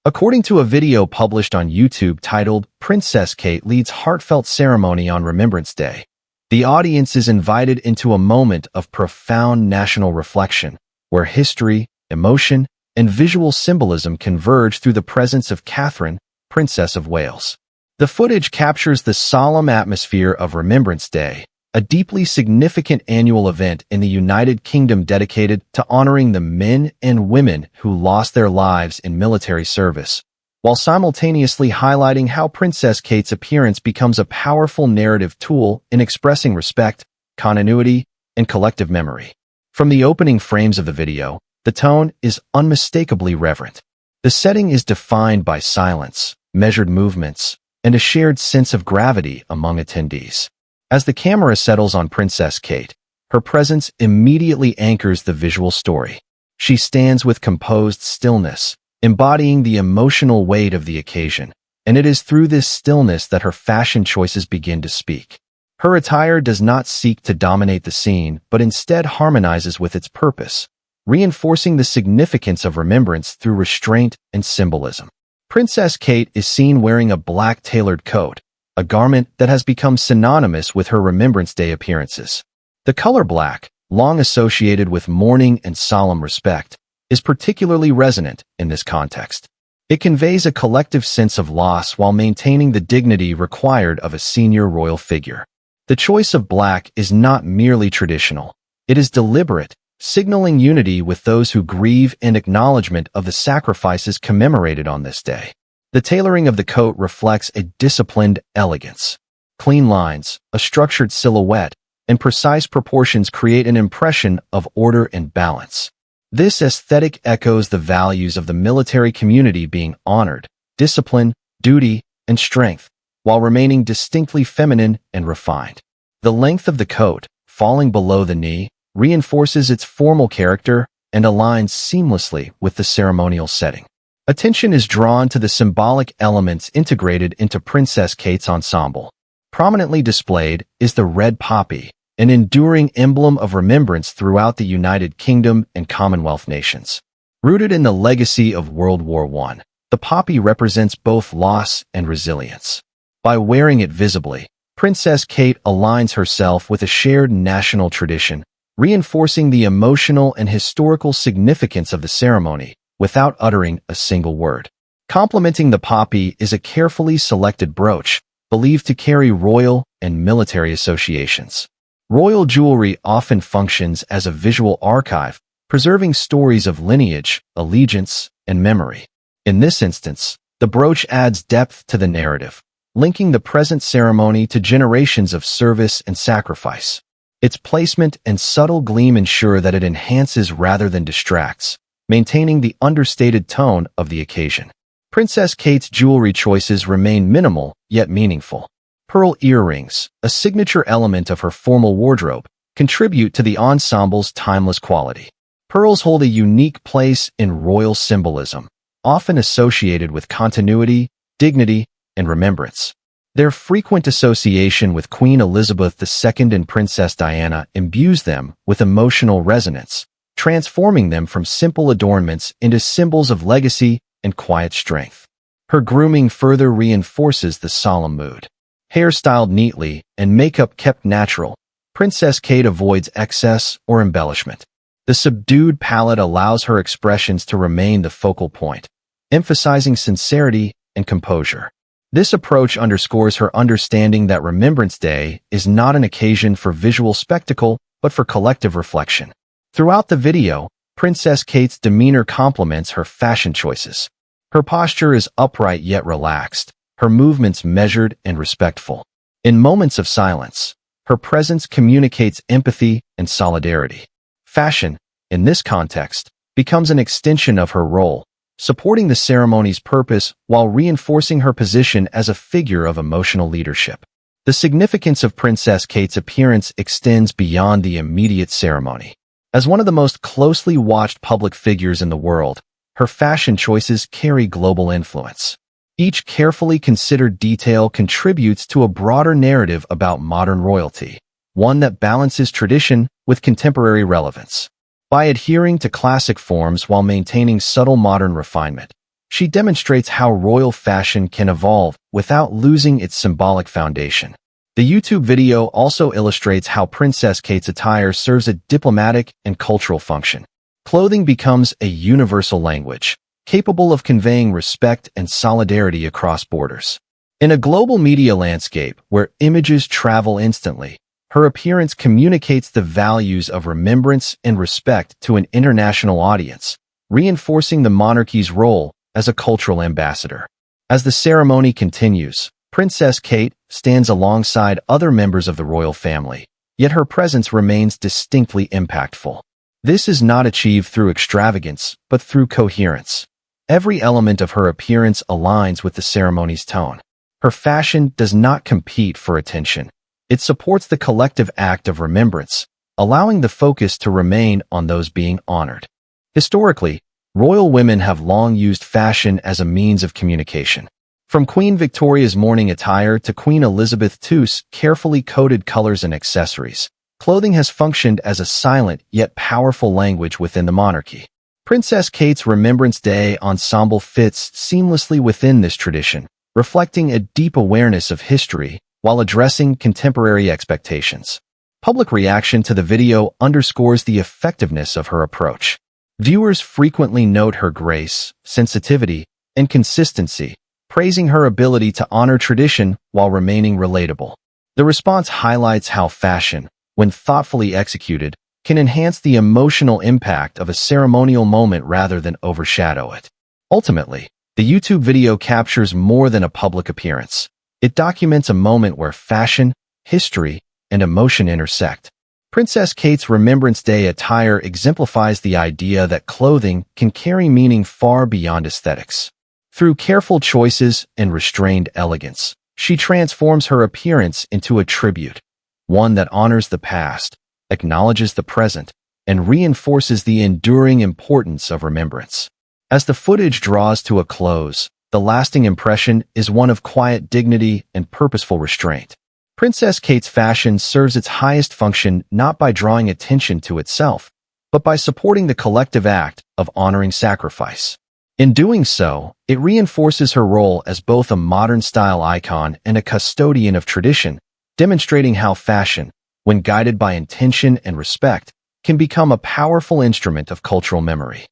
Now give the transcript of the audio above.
According to a video published on YouTube titled Princess Kate Leads Heartfelt Ceremony on Remembrance Day, the audience is invited into a moment of profound national reflection, where history, emotion, and visual symbolism converge through the presence of Catherine, Princess of Wales. The footage captures the solemn atmosphere of Remembrance Day, a deeply significant annual event in the United Kingdom dedicated to honoring the men and women who lost their lives in military service, while simultaneously highlighting how Princess Kate's appearance becomes a powerful narrative tool in expressing respect, continuity, and collective memory. From the opening frames of the video, the tone is unmistakably reverent. The setting is defined by silence, measured movements, and a shared sense of gravity among attendees. As the camera settles on Princess Kate, her presence immediately anchors the visual story. She stands with composed stillness, embodying the emotional weight of the occasion, and it is through this stillness that her fashion choices begin to speak. Her attire does not seek to dominate the scene, but instead harmonizes with its purpose, reinforcing the significance of remembrance through restraint and symbolism. Princess Kate is seen wearing a black tailored coat, a garment that has become synonymous with her Remembrance Day appearances. The color black, long associated with mourning and solemn respect, is particularly resonant in this context. It conveys a collective sense of loss while maintaining the dignity required of a senior royal figure. The choice of black is not merely traditional. It is deliberate, signaling unity with those who grieve and acknowledgement of the sacrifices commemorated on this day. The tailoring of the coat reflects a disciplined elegance. Clean lines, a structured silhouette, and precise proportions create an impression of order and balance. This aesthetic echoes the values of the military community being honored, discipline, duty, and strength, while remaining distinctly feminine and refined. The length of the coat, falling below the knee, reinforces its formal character and aligns seamlessly with the ceremonial setting. Attention is drawn to the symbolic elements integrated into Princess Kate's ensemble. Prominently displayed is the red poppy, an enduring emblem of remembrance throughout the United Kingdom and Commonwealth nations. Rooted in the legacy of World War I, the poppy represents both loss and resilience. By wearing it visibly, Princess Kate aligns herself with a shared national tradition, reinforcing the emotional and historical significance of the ceremony without uttering a single word. Complementing the poppy is a carefully selected brooch, believed to carry royal and military associations. Royal jewelry often functions as a visual archive, preserving stories of lineage, allegiance, and memory. In this instance, the brooch adds depth to the narrative, linking the present ceremony to generations of service and sacrifice. Its placement and subtle gleam ensure that it enhances rather than distracts, maintaining the understated tone of the occasion. Princess Kate's jewelry choices remain minimal, yet meaningful. Pearl earrings, a signature element of her formal wardrobe, contribute to the ensemble's timeless quality. Pearls hold a unique place in royal symbolism, often associated with continuity, dignity, and remembrance. Their frequent association with Queen Elizabeth II and Princess Diana imbues them with emotional resonance, transforming them from simple adornments into symbols of legacy and quiet strength. Her grooming further reinforces the solemn mood. Hair styled neatly and makeup kept natural, Princess Kate avoids excess or embellishment. The subdued palette allows her expressions to remain the focal point, emphasizing sincerity and composure. This approach underscores her understanding that Remembrance Day is not an occasion for visual spectacle, but for collective reflection. Throughout the video, Princess Kate's demeanor complements her fashion choices. Her posture is upright yet relaxed, her movements measured and respectful. In moments of silence, her presence communicates empathy and solidarity. Fashion, in this context, becomes an extension of her role, supporting the ceremony's purpose while reinforcing her position as a figure of emotional leadership. The significance of Princess Kate's appearance extends beyond the immediate ceremony. As one of the most closely watched public figures in the world, her fashion choices carry global influence. Each carefully considered detail contributes to a broader narrative about modern royalty, one that balances tradition with contemporary relevance. By adhering to classic forms while maintaining subtle modern refinement, She demonstrates how royal fashion can evolve without losing its symbolic foundation. The YouTube video also illustrates how Princess Kate's attire serves a diplomatic and cultural function. Clothing becomes a universal language, capable of conveying respect and solidarity across borders. In a global media landscape where images travel instantly, her appearance communicates the values of remembrance and respect to an international audience, reinforcing the monarchy's role as a cultural ambassador. As the ceremony continues, Princess Kate stands alongside other members of the royal family, yet her presence remains distinctly impactful. This is not achieved through extravagance, but through coherence. Every element of her appearance aligns with the ceremony's tone. Her fashion does not compete for attention. It supports the collective act of remembrance, allowing the focus to remain on those being honored. Historically, royal women have long used fashion as a means of communication. From Queen Victoria's mourning attire to Queen Elizabeth II's carefully coded colors and accessories, clothing has functioned as a silent yet powerful language within the monarchy. Princess Kate's Remembrance Day ensemble fits seamlessly within this tradition, reflecting a deep awareness of history while addressing contemporary expectations. Public reaction to the video underscores the effectiveness of her approach. Viewers frequently note her grace, sensitivity, and consistency, praising her ability to honor tradition while remaining relatable. The response highlights how fashion, when thoughtfully executed, can enhance the emotional impact of a ceremonial moment rather than overshadow it. Ultimately, the YouTube video captures more than a public appearance. It documents a moment where fashion, history, and emotion intersect. Princess Kate's Remembrance Day attire exemplifies the idea that clothing can carry meaning far beyond aesthetics. Through careful choices and restrained elegance, she transforms her appearance into a tribute, one that honors the past, acknowledges the present, and reinforces the enduring importance of remembrance. As the footage draws to a close, the lasting impression is one of quiet dignity and purposeful restraint. Princess Kate's fashion serves its highest function not by drawing attention to itself, but by supporting the collective act of honoring sacrifice. In doing so, it reinforces her role as both a modern-style icon and a custodian of tradition, demonstrating how fashion, when guided by intention and respect, can become a powerful instrument of cultural memory.